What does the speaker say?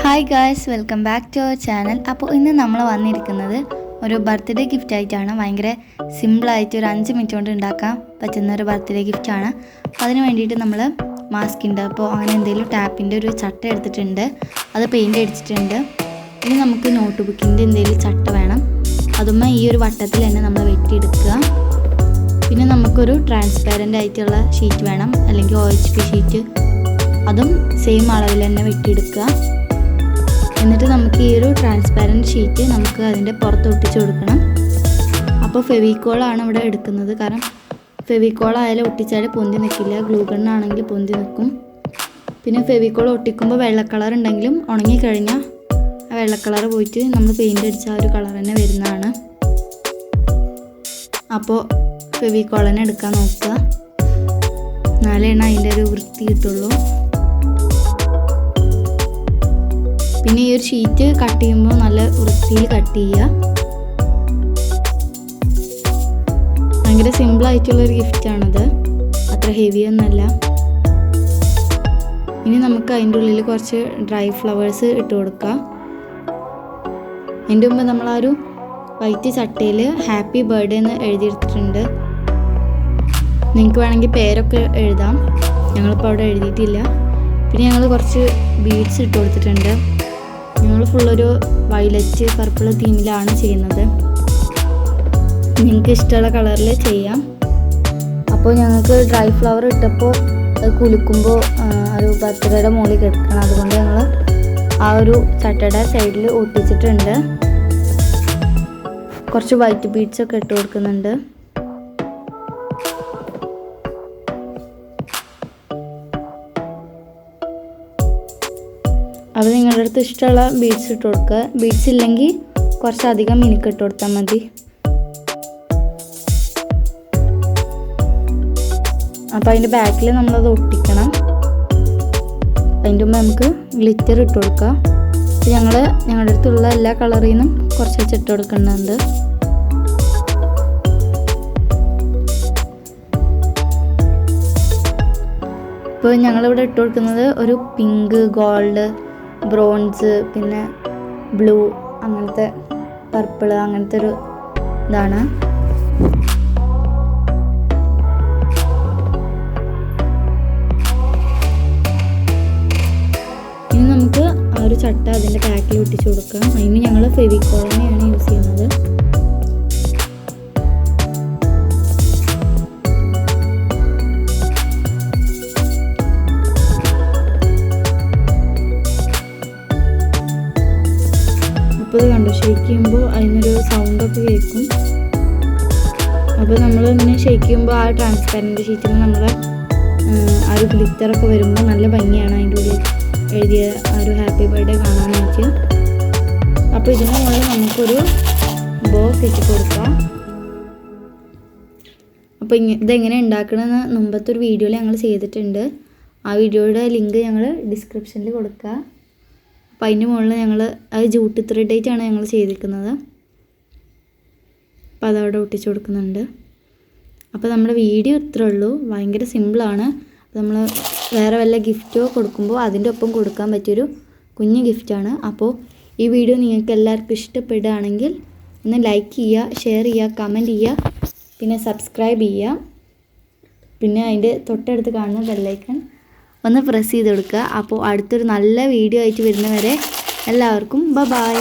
Hi guys, welcome back to our channel. അപ്പോൾ ഇന്ന് നമ്മൾ വന്നിരിക്കുന്നത് ഒരു ബർത്ത്ഡേ ഗിഫ്റ്റ് ആയിട്ടാണ്. ഭയങ്കര സിമ്പിളായിട്ട് ഒരു 5 മിനിറ്റ് കൊണ്ട് ഉണ്ടാക്കാൻ പറ്റുന്ന ഒരു ബർത്ത്ഡേ ഗിഫ്റ്റാണ്. അപ്പോൾ അതിന് വേണ്ടിയിട്ട് നമ്മൾ മാസ്കിൻ്റെ അപ്പോൾ അങ്ങനെ എന്തെങ്കിലും ടാപ്പിൻ്റെ ഒരു ചട്ട എടുത്തിട്ടുണ്ട്, അത് പെയിൻ്റ് അടിച്ചിട്ടുണ്ട്. ഇനി നമുക്ക് നോട്ട് ബുക്കിൻ്റെ എന്തെങ്കിലും ചട്ട വേണം. അതുമ്മ ഈ ഒരു വട്ടത്തിൽ തന്നെ നമ്മൾ വെട്ടിയെടുക്കുക. പിന്നെ നമുക്കൊരു ട്രാൻസ്പാരൻ്റ് ആയിട്ടുള്ള ഷീറ്റ് വേണം, അല്ലെങ്കിൽ OHP ഷീറ്റ്, അതും സെയിം അളവിൽ തന്നെ വെട്ടിയെടുക്കുക. എന്നിട്ട് നമുക്ക് ഈ ഒരു ട്രാൻസ്പാരൻറ്റ് ഷീറ്റ് നമുക്ക് അതിൻ്റെ പുറത്ത് ഒട്ടിച്ച് കൊടുക്കണം. അപ്പോൾ ഫെവിക്കോളാണ് ഇവിടെ എടുക്കുന്നത്, കാരണം ഫെവിക്കോൾ ആയാലും ഒട്ടിച്ചാൽ പൊന്തി നിൽക്കില്ല, ഗ്ലൂ ഗണ്ണാണെങ്കിൽ പൊന്തി നിൽക്കും. പിന്നെ ഫെവിക്കോൾ ഒട്ടിക്കുമ്പോൾ വെള്ള കളർ ഉണ്ടെങ്കിലും ഉണങ്ങിക്കഴിഞ്ഞാൽ ആ വെള്ള കളർ പോയിട്ട് നമ്മൾ പെയിൻ്റ് അടിച്ച ആ ഒരു കളർ തന്നെ വരുന്നതാണ്. അപ്പോൾ ഫെവിക്കോൾ തന്നെ എടുക്കാൻ നോക്കുക, എന്നാലാണ് അതിൻ്റെ ഒരു വൃത്തി കിട്ടുള്ളൂ. പിന്നെ ഈ ഒരു ഷീറ്റ് കട്ട് ചെയ്യുമ്പോൾ നല്ല വൃത്തിയിൽ കട്ട് ചെയ്യുക. ഭയങ്കര സിമ്പിളായിട്ടുള്ളൊരു ഗിഫ്റ്റാണത്, അത്ര ഹെവി ഒന്നല്ല. ഇനി നമുക്ക് അതിൻ്റെ ഉള്ളിൽ കുറച്ച് ഡ്രൈ ഫ്ലവേഴ്സ് ഇട്ട് കൊടുക്കുക. അതിൻ്റെ മുമ്പ് നമ്മൾ ആ ഒരു വൈറ്റ് ചട്ടയിൽ ഹാപ്പി ബർത്ത്ഡേ എന്ന് എഴുതിയെടുത്തിട്ടുണ്ട്. നിങ്ങൾക്ക് വേണമെങ്കിൽ പേരൊക്കെ എഴുതാം, ഞങ്ങളിപ്പോൾ അവിടെ എഴുതിയിട്ടില്ല. പിന്നെ ഞങ്ങൾ കുറച്ച് ബീഡ്സ് ഇട്ട് കൊടുത്തിട്ടുണ്ട്. ഞങ്ങൾ ഫുള്ളൊരു വയലറ്റ് പർപ്പിൾ തീമിലാണ് ചെയ്യുന്നത്. നിങ്ങൾക്ക് ഇഷ്ടമുള്ള കളറിൽ ചെയ്യാം. അപ്പോൾ ഞങ്ങൾക്ക് ഡ്രൈ ഫ്ലവർ ഇട്ടപ്പോൾ അത് കുലുക്കുമ്പോൾ ഒരു ബർത്ത്ഡേയുടെ മുകളിൽ കിടക്കണം, അതുകൊണ്ട് ഞങ്ങൾ ആ ഒരു ചട്ടയുടെ സൈഡിൽ ഒട്ടിച്ചിട്ടുണ്ട്. കുറച്ച് വൈറ്റ് ബീഡ്സൊക്കെ ഇട്ട് കൊടുക്കുന്നുണ്ട്. അത് നിങ്ങളുടെ അടുത്ത് ഇഷ്ടമുള്ള ബീഡ്സ് ഇട്ട് കൊടുക്കുക. ബീഡ്സ് ഇല്ലെങ്കിൽ കുറച്ചധികം മിനുക്ക് ഇട്ട് കൊടുത്താൽ മതി. അപ്പോൾ അതിൻ്റെ ബാക്കിൽ നമ്മളത് ഒട്ടിക്കണം. അതിൻ്റെ മുമ്പ് നമുക്ക് ഗ്ലിറ്റർ ഇട്ട് കൊടുക്കാം. ഞങ്ങളുടെ അടുത്തുള്ള എല്ലാ കളറിൽ നിന്നും കുറച്ച് വെച്ച് ഇട്ട് കൊടുക്കുന്നുണ്ട്. ഇപ്പോൾ ഞങ്ങളിവിടെ ഇട്ട് കൊടുക്കുന്നത് ഒരു പിങ്ക്, ഗോൾഡ്, ബ്രോൺസ്, പിന്നെ ബ്ലൂ, അങ്ങനത്തെ പർപ്പിൾ, അങ്ങനത്തെ ഒരു ഇതാണ്. ഇനി നമുക്ക് ആ ഒരു ചട്ട അതിൻ്റെ പാക്കിൽ ഒട്ടിച്ചു കൊടുക്കാം. അതിന് ഞങ്ങൾ ഫെവിക്കോൾ തന്നെയാണ് യൂസ് ചെയ്യുന്നത്. അപ്പോൾ ഇത് കണ്ടു, ഷെയ്ക്ക് ചെയ്യുമ്പോൾ അതിനൊരു സൗണ്ടൊക്കെ കേൾക്കും. അപ്പോൾ നമ്മൾ ഇങ്ങനെ ഷെയ്ക്ക് ചെയ്യുമ്പോൾ ആ ട്രാൻസ്പാരൻ്റ് ഷീറ്റിൽ നമ്മൾ ആ ഒരു ഗ്ലിറ്ററൊക്കെ വരുമ്പോൾ നല്ല ഭംഗിയാണ് അതിൻ്റെ ഉള്ളിൽ എഴുതിയ ആ ഒരു ഹാപ്പി ബർത്ത്ഡേ കാണാനായിട്ട്. അപ്പോൾ ഇതിന് മുകളിൽ നമുക്കൊരു ബോ കെട്ടി കൊടുക്കാം. അപ്പോൾ ഇതെങ്ങനെ ഉണ്ടാക്കണമെന്ന് മുമ്പത്തെ ഒരു വീഡിയോയിൽ ഞങ്ങൾ ചെയ്തിട്ടുണ്ട്. ആ വീഡിയോയുടെ ലിങ്ക് ഞങ്ങൾ ഡിസ്ക്രിപ്ഷനിൽ കൊടുക്കുക. അപ്പോൾ അതിൻ്റെ മുകളിൽ ഞങ്ങൾ അത് ജൂട്ട് ത്രെഡായിട്ടാണ് ഞങ്ങൾ ചെയ്തിരിക്കുന്നത്. അപ്പോൾ അതവിടെ ഒട്ടിച്ച് കൊടുക്കുന്നുണ്ട്. അപ്പോൾ നമ്മുടെ വീഡിയോ ഇത്രേ ഉള്ളൂ, ഭയങ്കര സിമ്പിളാണ്. നമ്മൾ വേറെ വല്ല ഗിഫ്റ്റോ കൊടുക്കുമ്പോൾ അതിൻ്റെ ഒപ്പം കൊടുക്കാൻ പറ്റിയൊരു കുഞ്ഞു ഗിഫ്റ്റാണ്. അപ്പോൾ ഈ വീഡിയോ നിങ്ങൾക്ക് എല്ലാവർക്കും ഇഷ്ടപ്പെടുകയാണെങ്കിൽ ഒന്ന് ലൈക്ക് ചെയ്യുക, ഷെയർ ചെയ്യുക, കമൻറ്റ് ചെയ്യുക, പിന്നെ സബ്സ്ക്രൈബ് ചെയ്യുക. പിന്നെ അതിൻ്റെ തൊട്ടടുത്ത് കാണുന്ന ബെല്ലൈക്കൺ ഒന്ന് പ്രസ് ചെയ്ത് കൊടുക്കുക. അപ്പോൾ അടുത്തൊരു നല്ല വീഡിയോ ആയിട്ട് വരുന്നവരെ എല്ലാവർക്കും ബൈ.